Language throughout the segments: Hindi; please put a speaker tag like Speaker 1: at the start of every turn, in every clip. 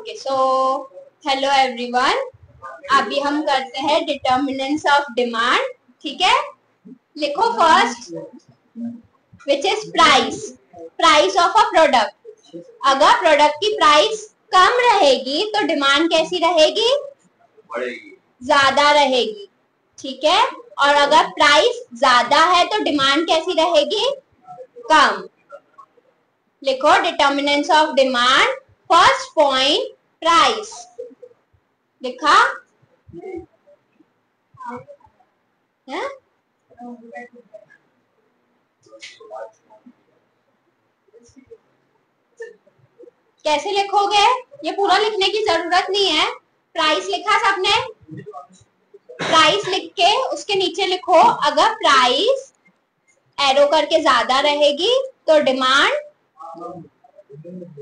Speaker 1: ओके सो हेलो एवरीवन, अभी हम करते हैं डिटर्मिनेंट्स ऑफ डिमांड। ठीक है, लिखो first which is price. Price of a product. अगर प्रोडक्ट की प्राइस कम रहेगी तो डिमांड कैसी रहेगी? ज्यादा रहेगी। ठीक है, और अगर प्राइस ज्यादा है तो डिमांड कैसी रहेगी? कम। लिखो determinants of demand. First point price लिखा है? कैसे लिखोगे? ये पूरा लिखने की जरूरत नहीं है। प्राइस लिखा सबने? प्राइस लिख के उसके नीचे लिखो अगर प्राइस एरो करके ज्यादा रहेगी तो डिमांड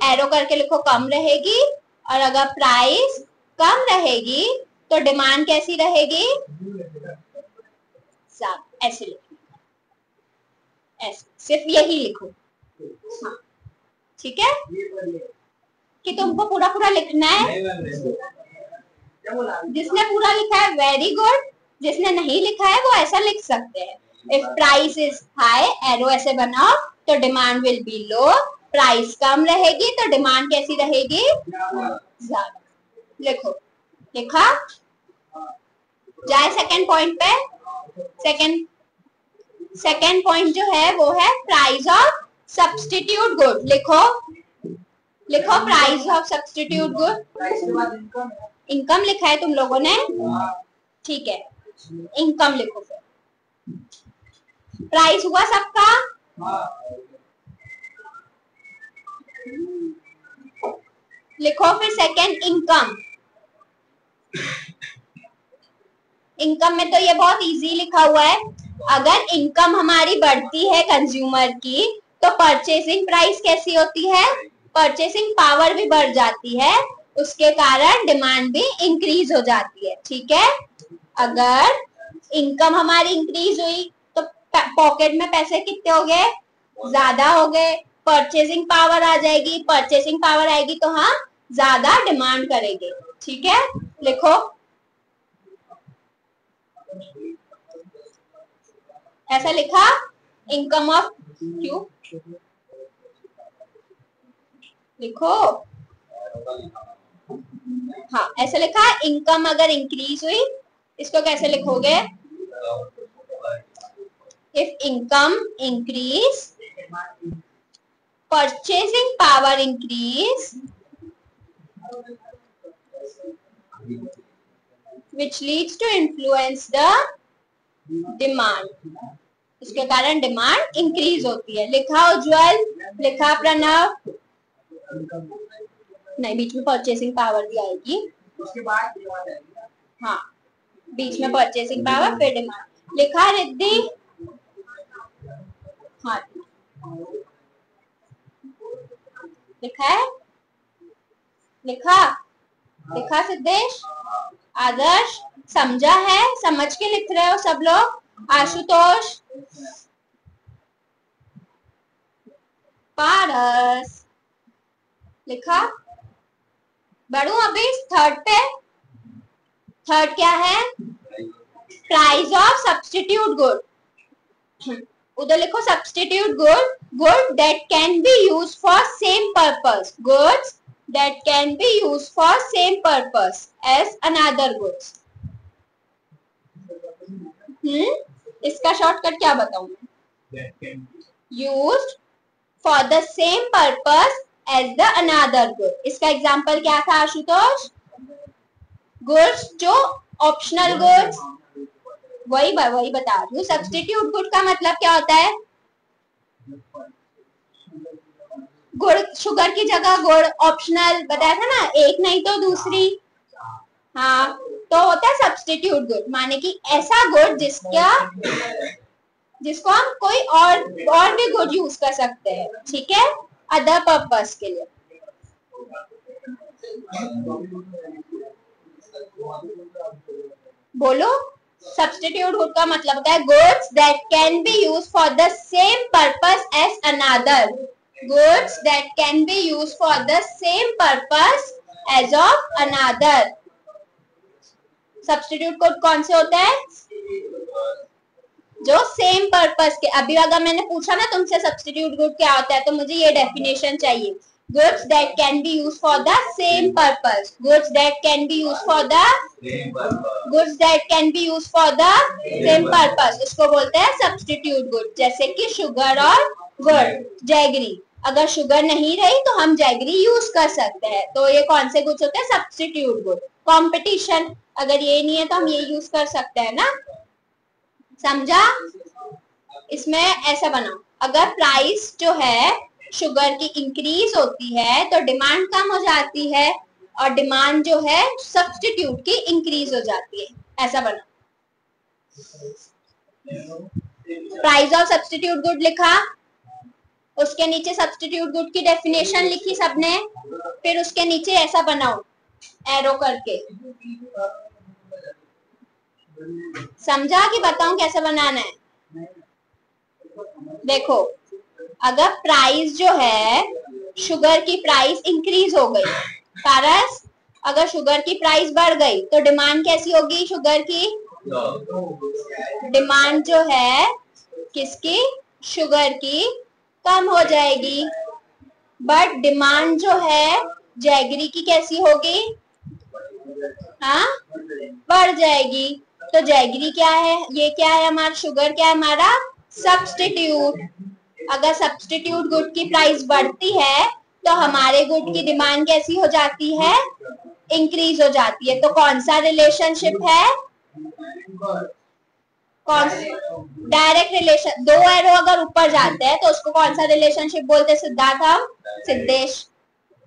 Speaker 1: एरो करके लिखो कम रहेगी, और अगर प्राइस कम रहेगी तो डिमांड कैसी रहेगी? ज्यादा। ऐसे लिखो, ऐसे सिर्फ यही लिखो। हाँ ठीक है, कि तुमको पूरा पूरा लिखना है। जिसने पूरा लिखा है वेरी गुड, जिसने नहीं लिखा है वो ऐसा लिख सकते हैं। If price is high, arrow ऐसे बनाओ, तो demand will be low. Price कम रहेगी तो डिमांड कैसी रहेगी? ज्यादा। लिखो। लिखा जाए सेकंड पॉइंट पे। सेकंड पॉइंट जो है वो है प्राइस ऑफ सब्स्टिट्यूट गुड। लिखो लिखो price of substitute good. Income लिखा है तुम लोगों ने? ठीक है, इनकम लिखो। फिर प्राइस हुआ सबका? लिखो फिर सेकंड इनकम। इनकम में तो ये बहुत इजी लिखा हुआ है। अगर इनकम हमारी बढ़ती है कंज्यूमर की तो परचेसिंग प्राइस कैसी होती है? परचेसिंग पावर भी बढ़ जाती है, उसके कारण डिमांड भी इंक्रीज हो जाती है। ठीक है, अगर इनकम हमारी इंक्रीज हुई तो पॉकेट में पैसे कितने हो गए? ज्यादा हो गए। परचेसिंग पावर आ जाएगी, परचेसिंग पावर आएगी तो हाँ ज्यादा डिमांड करेंगे। ठीक है, लिखो ऐसा लिखा इनकम ऑफ क्यू। लिखो हाँ ऐसा लिखा इनकम अगर इंक्रीज हुई, इसको कैसे लिखोगे? If income increase, purchasing power increase, which leads to influence the demand। इसके कारण डिमांड इंक्रीज होती है। लिखा उज्जवल? लिखा प्रणव? नहीं, बीच में परचेसिंग पावर भी आएगी, उसके बाद डिमांड आएगी। हाँ, बीच में परचेसिंग पावर फिर डिमांड। लिखा रिद्धि? हाँ लिखा है? लिखा? लिखा सिद्धेश? आदर्श? समझा है? समझ के लिख रहे हो सब लोग? आशुतोष? पारस? लिखा? बढ़ू अभी थर्ड पे। थर्ड क्या है? Price of substitute good. उधर लिखो substitute good, good that can be use for same purpose. Goods that can be used for same purpose as another goods। इसका शॉर्टकट क्या बताऊं मैं? Used for the same purpose as the another good। इसका एग्जाम्पल क्या था आशुतोष? गुड्स जो ऑप्शनल गुड्स, वही बता रही हूँ। सब्स्टिट्यूट गुड का मतलब क्या होता है? गुड़, शुगर की जगह गुड़, ऑप्शनल बताया था ना, एक नहीं तो दूसरी। हाँ, तो होता है सब्स्टिट्यूट गुड, माने कि ऐसा गुड जिसको हम कोई और भी गुड यूज कर सकते हैं। ठीक है, अदर पर्पस के लिए। बोलो, सब्स्टिट्यूट गुड का मतलब होता है goods that can be use for the same purpose as another. Goods that can be used for the same purpose as of another. Substitute कोड कौन से होते हैं? जो सेम पर्पस के। अभी अगर मैंने पूछा ना तुमसे सब्स्टिट्यूट गुड क्या होता है, तो मुझे ये डेफिनेशन चाहिए, goods that can be used for the same purpose, goods that can be used for the goods that can be used for the same purpose, उसको बोलते हैं सब्स्टिट्यूट गुड। जैसे कि शुगर और गुड़, जैगरी। अगर शुगर नहीं रही तो हम जैगरी यूज कर सकते हैं, तो ये कौन से गुड्स होते हैं? Substitute good. कंपटीशन, अगर ये नहीं है तो हम ये यूज कर सकते हैं ना, समझा? इसमें ऐसा बनाओ, अगर प्राइस जो है शुगर की इंक्रीज होती है तो डिमांड कम हो जाती है, और डिमांड जो है सब्स्टिट्यूट की इंक्रीज हो जाती है। ऐसा बना, प्राइस ऑफ सब्स्टिट्यूट गुड लिखा, उसके नीचे सब्स्टिट्यूट गुड की डेफिनेशन लिखी सबने, फिर उसके नीचे ऐसा बनाओ एरो करके। समझा कि बताऊं कैसे बनाना है? देखो, अगर प्राइस जो है शुगर की प्राइस इंक्रीज हो गई, पारस अगर शुगर की प्राइस बढ़ गई तो डिमांड कैसी होगी? शुगर की डिमांड जो है किसकी? शुगर की कम हो जाएगी। बट डिमांड जो है जैगरी की कैसी होगी? हाँ, बढ़ जाएगी। तो जैगरी क्या है? ये क्या है हमारा? शुगर क्या है हमारा? सब्स्टिट्यूट। अगर सब्स्टिट्यूट गुड की प्राइस बढ़ती है तो हमारे गुड की डिमांड कैसी हो जाती है? इंक्रीज हो जाती है। तो कौन सा रिलेशनशिप है? कौन? Direct relation. दो एरो अगर ऊपर जाते हैं तो उसको कौन सा रिलेशनशिप बोलते हैं सिद्धार्थ? हम सिद्धेश,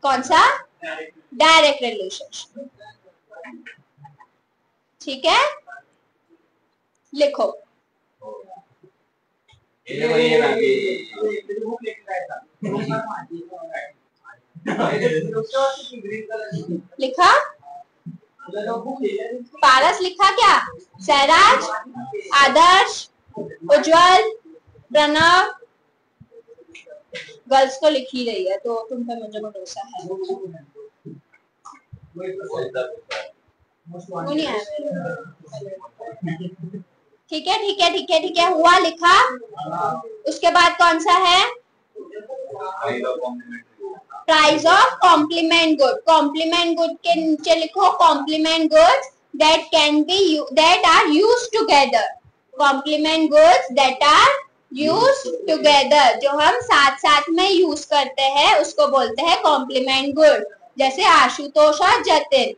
Speaker 1: कौन सा? Direct relationship. ठीक है, लिखो। लिखा? पारस लिखा क्या? सहराज, आदर्श, उज्जवल, प्रणव, गर्ल्स तो लिख ही रही है, तो तुम पे मुझे भरोसा है। नहीं आया। ठीक है ठीक है ठीक है ठीक है, हुआ लिखा। उसके बाद कौन सा है? Price of complement good. Complement good के नीचे लिखो complement goods that can be that are used together. Complement goods that are used together, जो हम साथ साथ में यूज करते हैं उसको बोलते हैं कॉम्प्लीमेंट गुड। जैसे आशुतोष और जतिन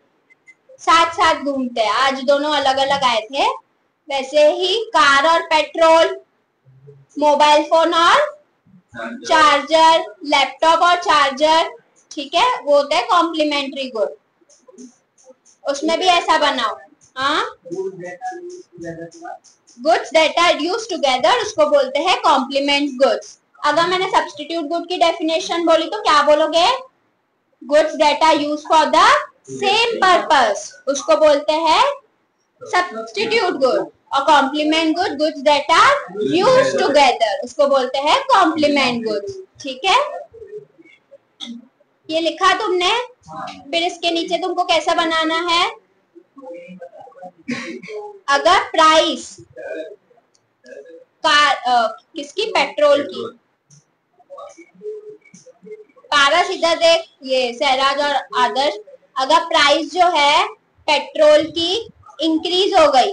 Speaker 1: साथ साथ घूमते हैं, आज दोनों अलग अलग आए थे। वैसे ही कार और पेट्रोल, मोबाइल फोन और चार्जर, लैपटॉप और चार्जर, ठीक है, वो होता है कॉम्प्लीमेंट्री गुड। उसमें भी ऐसा बनाओ, हाँ, goods that are used together उसको बोलते हैं कॉम्प्लीमेंट गुड्स। अगर मैंने सब्स्टिट्यूट गुड की डेफिनेशन बोली तो क्या बोलोगे? Goods that are used for the same purpose उसको बोलते हैं सब्स्टिट्यूट गुड, और complement good goods that are used together उसको बोलते हैं कॉम्प्लीमेंट गुड्स। ठीक है, ये लिखा तुमने? फिर इसके नीचे तुमको कैसा बनाना है? अगर प्राइस किसकी? पेट्रोल की। पारस इधर देख, ये सहराज और आदर्श, अगर प्राइस जो है पेट्रोल की इंक्रीज हो गई,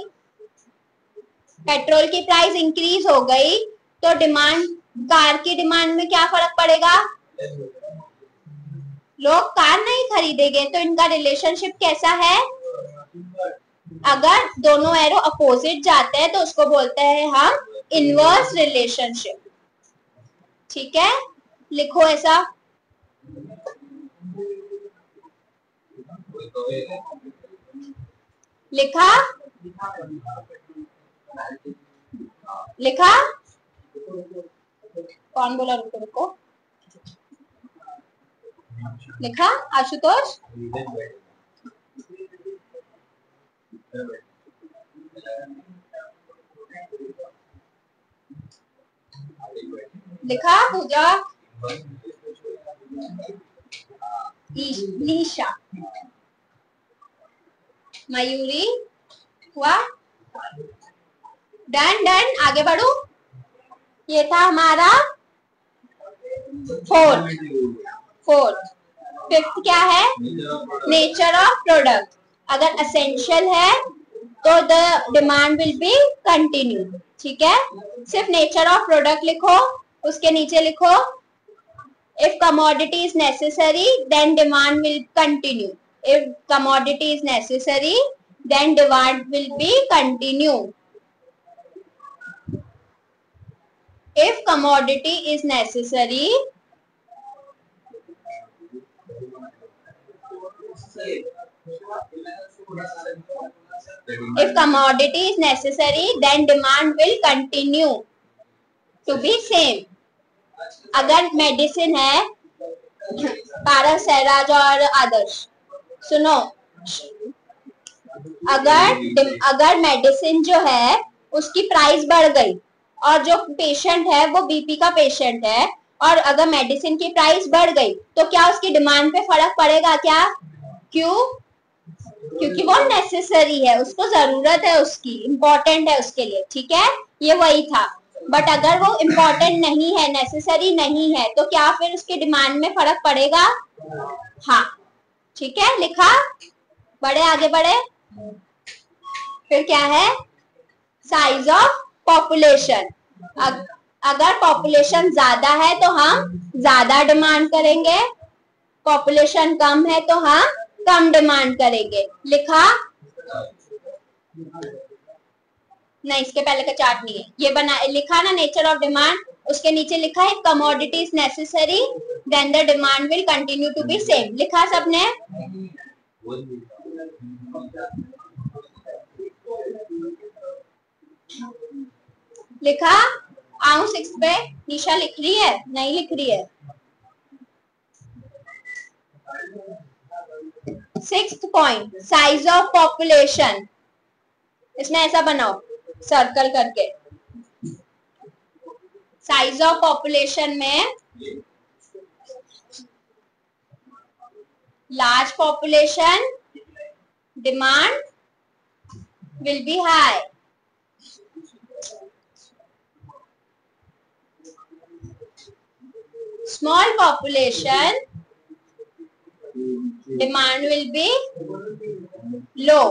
Speaker 1: पेट्रोल की प्राइस इंक्रीज हो गई तो डिमांड, कार की डिमांड में क्या फर्क पड़ेगा? लोग कार नहीं खरीदेंगे। तो इनका रिलेशनशिप कैसा है? अगर दोनों एरो अपोजिट जाते हैं तो उसको बोलते हैं हम इनवर्स रिलेशनशिप। ठीक है, लिखो ऐसा। लिखा? लिखा? कौन बोला रुको रुको? लिखा आशुतोष? लिखा पूजा? लीशा, मयूरी हुआ। डन डन, आगे बढ़ू। ये था हमारा फोर्थ। फिफ्थ क्या है? Nature of product. अगर असेंशियल है तो the demand will B continue. ठीक है, सिर्फ नेचर ऑफ प्रोडक्ट लिखो, उसके नीचे लिखो if commodity is necessary then demand will continue. If commodity is necessary then demand will be continue. If commodity is necessary, if commodity is necessary then demand will continue to be same. अगर मेडिसिन है, पारस, सहराज और आदर्श सुनो, अगर मेडिसिन जो है उसकी प्राइस बढ़ गई और जो पेशेंट है वो बीपी का पेशेंट है, और अगर मेडिसिन की प्राइस बढ़ गई तो क्या उसकी डिमांड पे फर्क पड़ेगा क्या? क्यों? क्योंकि वो नेसेसरी है, उसको जरूरत है, उसकी इम्पोर्टेंट है उसके लिए। ठीक है, ये वही था। बट अगर वो इम्पोर्टेंट नहीं है, नेसेसरी नहीं है, तो क्या फिर उसकी डिमांड में फर्क पड़ेगा? हाँ, ठीक है, लिखा। बढ़े, आगे बढ़े। फिर क्या है? Size of population. अगर पॉपुलेशन ज्यादा है तो हम ज्यादा डिमांड करेंगे, पॉपुलेशन कम है तो हम कम डिमांड करेंगे। लिखा? नहीं, इसके पहले का चार्ट नहीं है, ये बना लिखा ना, नेचर ऑफ डिमांड। उसके नीचे लिखा है commodity is necessary then the demand will continue to be same. लिखा सबने? लिखा? आऊं सिक्स पे? निशा लिख रही है? नहीं लिख रही है। Sixth point, size of population. इसमें ऐसा बनाओ सर्कल करके। साइज ऑफ पॉपुलेशन में large population demand will B high, small population demand will be low.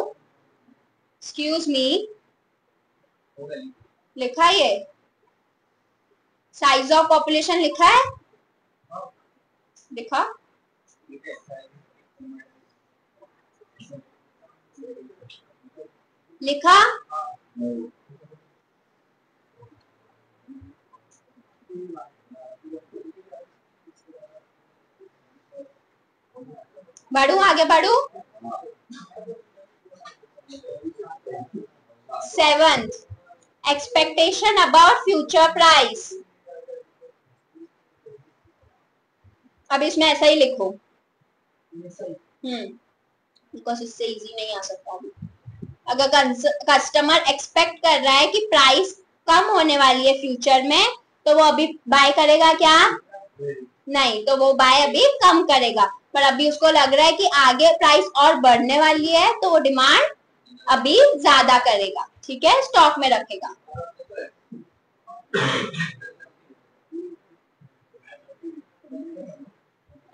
Speaker 1: Excuse me, लिखा ये? साइज ऑफ पॉपुलेशन लिखा है? लिखा? लिखा? बढ़ू, आगे बढ़ू। Seventh, expectation about future price. अब इसमें ऐसा ही लिखो, बिकॉज इससे इजी नहीं आ सकता। अगर कस्टमर एक्सपेक्ट कर रहा है कि प्राइस कम होने वाली है फ्यूचर में, तो वो अभी बाय करेगा क्या? नहीं, तो वो बाय अभी कम करेगा। पर अभी उसको लग रहा है कि आगे प्राइस और बढ़ने वाली है, तो वो डिमांड अभी ज्यादा करेगा। ठीक है, स्टॉक में रखेगा।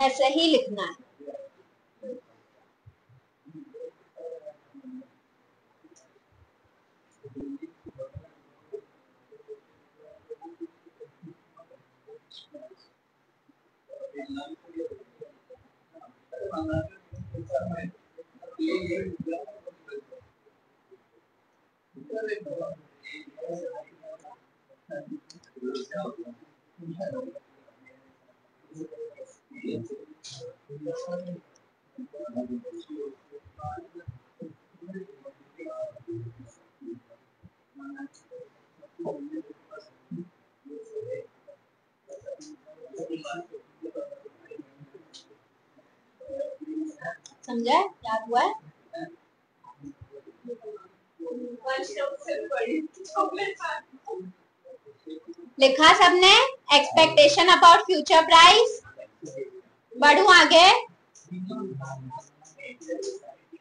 Speaker 1: ऐसे ही लिखना है। समझा? क्या हुआ है? लिखा सबने? Expectation about future price. बढ़ू आगे।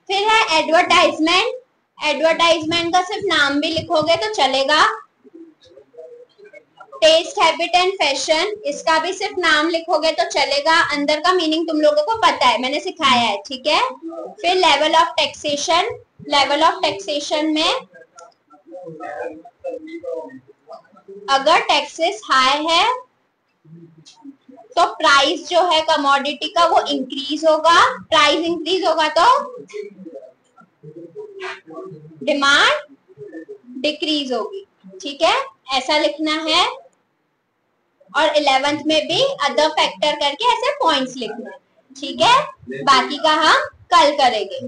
Speaker 1: फिर है एडवर्टाइजमेंट। एडवर्टाइजमेंट का सिर्फ नाम भी लिखोगे तो चलेगा। टेस्ट, हैबिट एंड फैशन, इसका भी सिर्फ नाम लिखोगे तो चलेगा, अंदर का मीनिंग तुम लोगों को पता है, मैंने सिखाया है, ठीक है। फिर level of taxation. Level of taxation में अगर टैक्सेस हाई है तो प्राइस जो है कमोडिटी का वो इंक्रीज होगा, प्राइस इंक्रीज होगा तो डिमांड डिक्रीज होगी, ठीक है, ऐसा लिखना है। और 11th में भी अदर फैक्टर करके ऐसे पॉइंट्स लिखना है, ठीक है। बाकी का हम कल करेंगे।